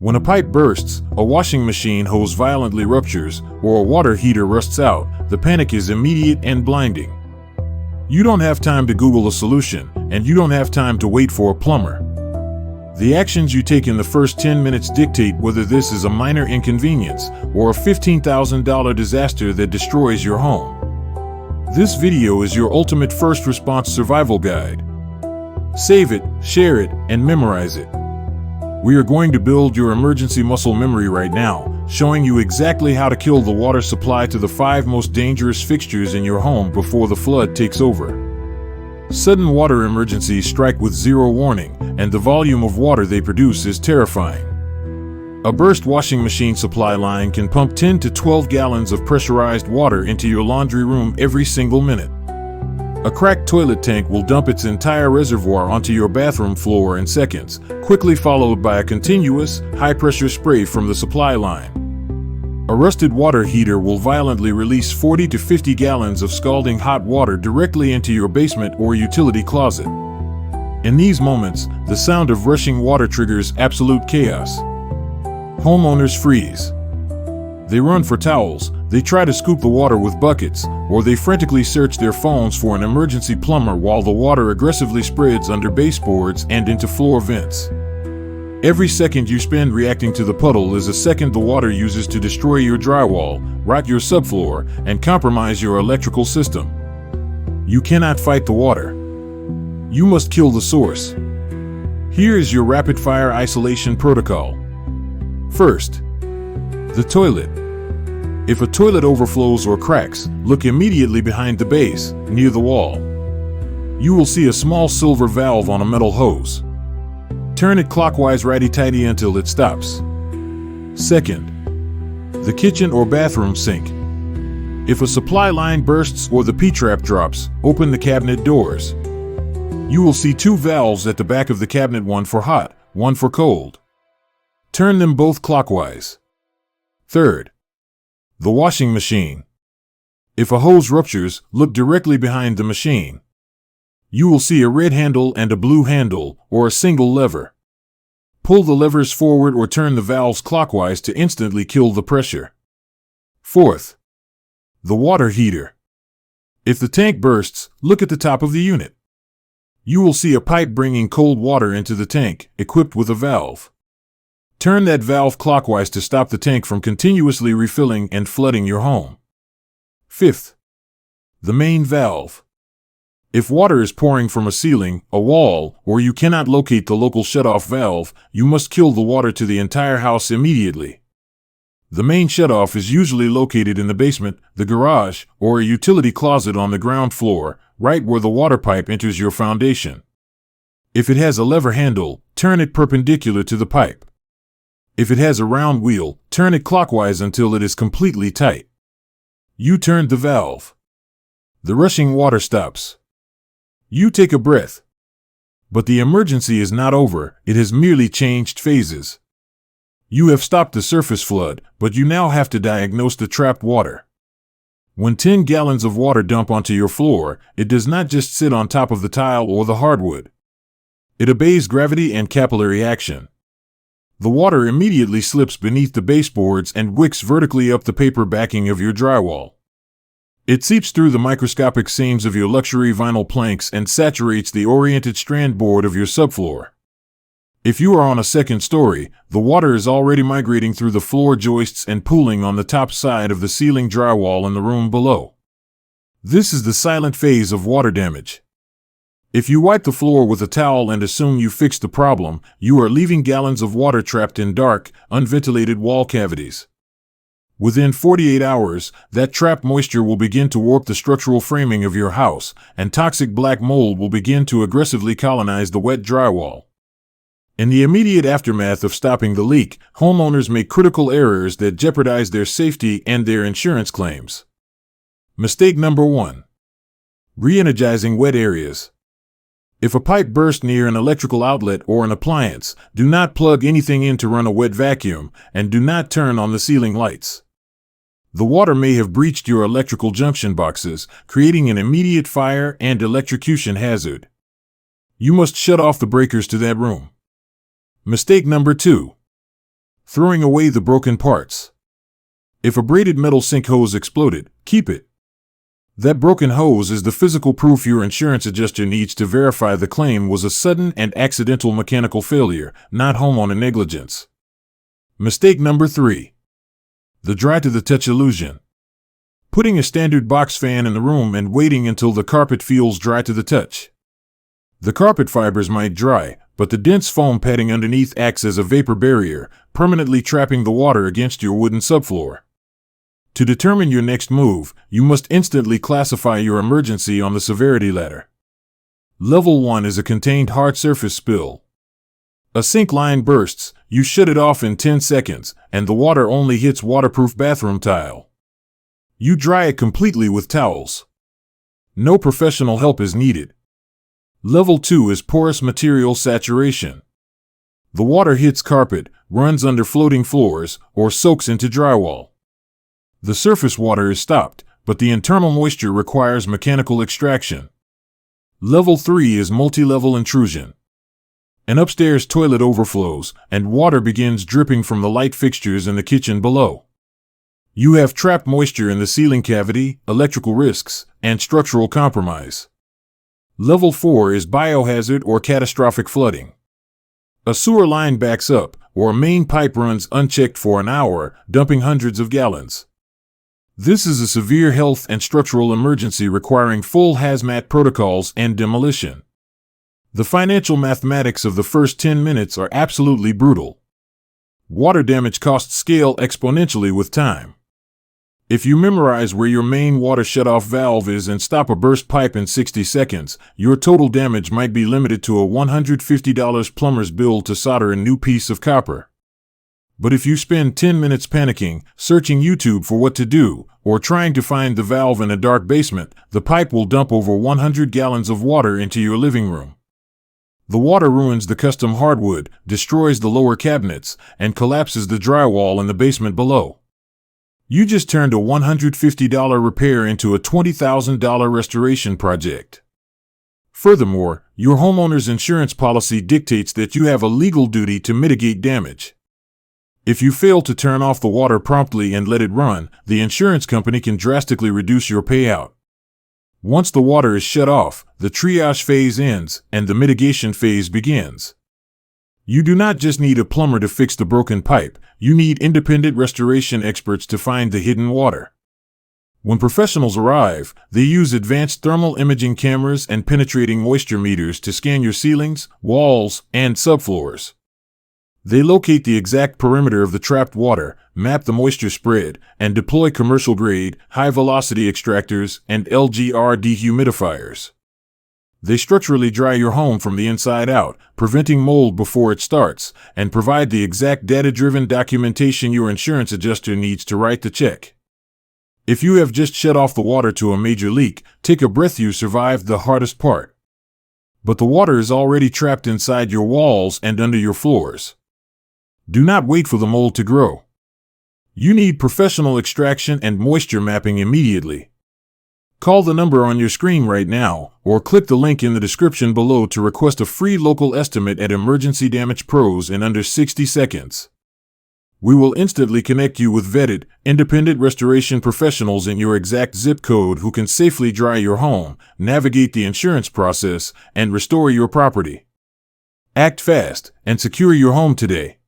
When a pipe bursts, a washing machine hose violently ruptures, or a water heater rusts out, the panic is immediate and blinding. You don't have time to Google a solution, and you don't have time to wait for a plumber. The actions you take in the first 10 minutes dictate whether this is a minor inconvenience or a $15,000 disaster that destroys your home. This video is your ultimate first response survival guide. Save it, share it, and memorize it. We are going to build your emergency muscle memory right now, showing you exactly how to kill the water supply to the 5 most dangerous fixtures in your home before the flood takes over. Sudden water emergencies strike with zero warning, and the volume of water they produce is terrifying. A burst washing machine supply line can pump 10 to 12 gallons of pressurized water into your laundry room every single minute. A cracked toilet tank will dump its entire reservoir onto your bathroom floor in seconds, quickly followed by a continuous, high-pressure spray from the supply line. A rusted water heater will violently release 40 to 50 gallons of scalding hot water directly into your basement or utility closet. In these moments, the sound of rushing water triggers absolute chaos. Homeowners freeze. They run for towels, they try to scoop the water with buckets, or they frantically search their phones for an emergency plumber while the water aggressively spreads under baseboards and into floor vents. Every second you spend reacting to the puddle is a second the water uses to destroy your drywall, rot your subfloor, and compromise your electrical system. You cannot fight the water. You must kill the source. Here is your rapid-fire isolation protocol. First, the toilet. If a toilet overflows or cracks, look immediately behind the base, near the wall. You will see a small silver valve on a metal hose. Turn it clockwise righty-tighty until it stops. Second, the kitchen or bathroom sink. If a supply line bursts or the P-trap drops, open the cabinet doors. You will see 2 valves at the back of the cabinet, one for hot, one for cold. Turn them both clockwise. Third, the washing machine. If a hose ruptures, look directly behind the machine. You will see a red handle and a blue handle, or a single lever. Pull the levers forward or turn the valves clockwise to instantly kill the pressure. Fourth, the water heater. If the tank bursts, look at the top of the unit. You will see a pipe bringing cold water into the tank, equipped with a valve. Turn that valve clockwise to stop the tank from continuously refilling and flooding your home. Fifth, the main valve. If water is pouring from a ceiling, a wall, or you cannot locate the local shutoff valve, you must kill the water to the entire house immediately. The main shutoff is usually located in the basement, the garage, or a utility closet on the ground floor, right where the water pipe enters your foundation. If it has a lever handle, turn it perpendicular to the pipe. If it has a round wheel, turn it clockwise until it is completely tight. You turned the valve. The rushing water stops. You take a breath. But the emergency is not over, it has merely changed phases. You have stopped the surface flood, but you now have to diagnose the trapped water. When 10 gallons of water dump onto your floor, it does not just sit on top of the tile or the hardwood. It obeys gravity and capillary action. The water immediately slips beneath the baseboards and wicks vertically up the paper backing of your drywall. It seeps through the microscopic seams of your luxury vinyl planks and saturates the oriented strand board of your subfloor. If you are on a second story, the water is already migrating through the floor joists and pooling on the top side of the ceiling drywall in the room below. This is the silent phase of water damage. If you wipe the floor with a towel and assume you fixed the problem, you are leaving gallons of water trapped in dark, unventilated wall cavities. Within 48 hours, that trapped moisture will begin to warp the structural framing of your house, and toxic black mold will begin to aggressively colonize the wet drywall. In the immediate aftermath of stopping the leak, homeowners make critical errors that jeopardize their safety and their insurance claims. Mistake number 1. Re-energizing wet areas. If a pipe bursts near an electrical outlet or an appliance, do not plug anything in to run a wet vacuum, and do not turn on the ceiling lights. The water may have breached your electrical junction boxes, creating an immediate fire and electrocution hazard. You must shut off the breakers to that room. Mistake number 2. throwing away the broken parts. If a braided metal sink hose exploded, keep it. That broken hose is the physical proof your insurance adjuster needs to verify the claim was a sudden and accidental mechanical failure, not homeowner negligence. Mistake number 3. The dry-to-the-touch illusion. Putting a standard box fan in the room and waiting until the carpet feels dry to the touch. The carpet fibers might dry, but the dense foam padding underneath acts as a vapor barrier, permanently trapping the water against your wooden subfloor. To determine your next move, you must instantly classify your emergency on the severity ladder. Level 1 is a contained hard surface spill. A sink line bursts, you shut it off in 10 seconds, and the water only hits waterproof bathroom tile. You dry it completely with towels. No professional help is needed. Level 2 is porous material saturation. The water hits carpet, runs under floating floors, or soaks into drywall. The surface water is stopped, but the internal moisture requires mechanical extraction. Level 3 is multi-level intrusion. An upstairs toilet overflows, and water begins dripping from the light fixtures in the kitchen below. You have trapped moisture in the ceiling cavity, electrical risks, and structural compromise. Level 4 is biohazard or catastrophic flooding. A sewer line backs up, or a main pipe runs unchecked for an hour, dumping hundreds of gallons. This is a severe health and structural emergency requiring full hazmat protocols and demolition. The financial mathematics of the first 10 minutes are absolutely brutal. Water damage costs scale exponentially with time. If you memorize where your main water shutoff valve is and stop a burst pipe in 60 seconds, your total damage might be limited to a $150 plumber's bill to solder a new piece of copper. But if you spend 10 minutes panicking, searching YouTube for what to do, or trying to find the valve in a dark basement, the pipe will dump over 100 gallons of water into your living room. The water ruins the custom hardwood, destroys the lower cabinets, and collapses the drywall in the basement below. You just turned a $150 repair into a $20,000 restoration project. Furthermore, your homeowner's insurance policy dictates that you have a legal duty to mitigate damage. If you fail to turn off the water promptly and let it run, the insurance company can drastically reduce your payout. Once the water is shut off, the triage phase ends and the mitigation phase begins. You do not just need a plumber to fix the broken pipe, you need independent restoration experts to find the hidden water. When professionals arrive, they use advanced thermal imaging cameras and penetrating moisture meters to scan your ceilings, walls, and subfloors. They locate the exact perimeter of the trapped water, map the moisture spread, and deploy commercial-grade, high-velocity extractors and LGR dehumidifiers. They structurally dry your home from the inside out, preventing mold before it starts, and provide the exact data-driven documentation your insurance adjuster needs to write the check. If you have just shut off the water to a major leak, take a breath, you survived the hardest part. But the water is already trapped inside your walls and under your floors. Do not wait for the mold to grow. You need professional extraction and moisture mapping immediately. Call the number on your screen right now, or click the link in the description below to request a free local estimate at Emergency Damage Pros in under 60 seconds. We will instantly connect you with vetted, independent restoration professionals in your exact zip code who can safely dry your home, navigate the insurance process, and restore your property. Act fast and secure your home today.